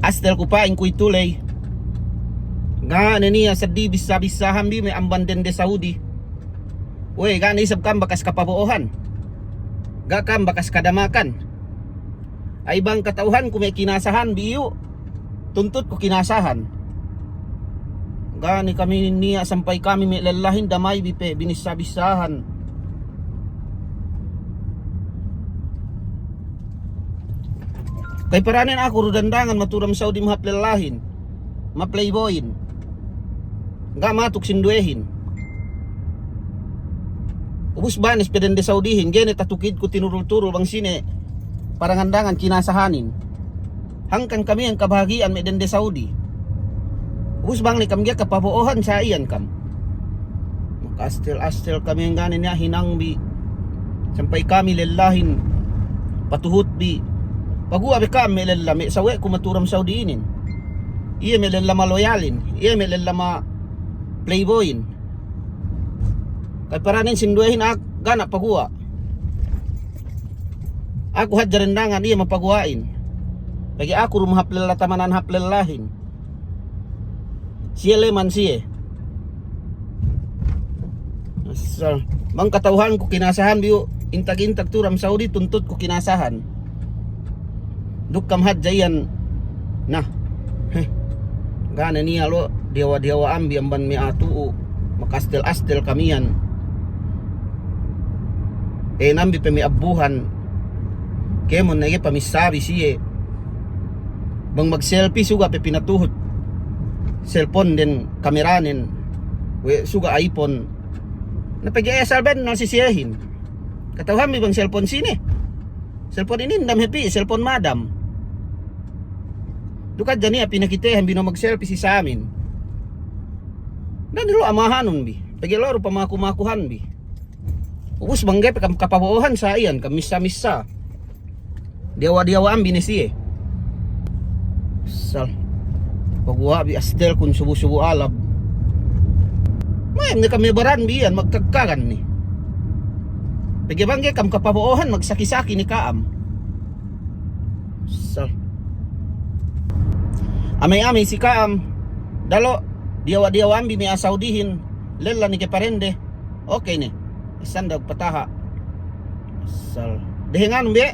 Astel ko pa inkoy tulay. Nga niya sa di bisa-bisahan bi may ambanden de Saudi. Uy, gani isab kam bakas kapabuohan. Ga kam bakas kadamakan. Ay bang katauhan ko may kinasahan biyo. Tuntut ko kinasahan. Gani kami niya sampay kami may lalahin damay bipe binisa-bisahan. Kay paranin ako rudandangan maturam Saudi mahaplalahin. Ma-playboyin. Nga matuk sinduehin. Ubus banis peden de Saudihin. Gene tatukid ko tinurul-turul bang sine. Parangandangan kinasahanin. Hangkan kami ang kabahagian may de Saudi. Ubus bang ni kamgya kapabuohan sa iyan kam. Makastel-astel kami ang ganin niya hinangbi. Sampay kami lelahin. Patuhut bi. Pag-uwa kami lelami sawe kumaturam Saudiinin. Iya may lelama loyalin. Iya may lelama playboyin. Kay paranin sinduehin gana pag-uwa. Ako hadjarendangan iya mapaguwain. Pagi ako rumahaplel tamanan haplelahin. Siya leman siya. So, mang katauhan ko kinasahan biyo intag-intag turam Saudi tuntut ko kinasahan. Dukam hadjayan nah gana niya lo dewa-dewa ambi amban mi atu makastel-astel kamian nambi pa mi abuhan kemon na iya pamisabi siye bang mag selfie suga pe pinatuhot cellphone din kameranin we suga iPhone napagaya salben no sisiyahin katawhan mi bang cellphone sini cellphone ini ndam happy cellphone madam dukat dyan niya pinakitehan bino mag-selfie si sa amin. Nanilo amahanon bi. Pagilaro pa makumakuhan bi. Ubus banggay pa kapabuohan sa iyan. Kamisa-misa. Diyawa-diyawaan bi ni siye. Sal. Pagwa bi astel kung subu-subu alab. Mayam na kami baran bi yan. Magkagkagan ni. Pagibanggay kam kapabuohan magsaki-saki ni kaam. Sal. Amay-amay si Kaam dalo diyawa-diyawaan bi may Saudihin lela ni keparende okay ni isan daw pataha sal dehingan bi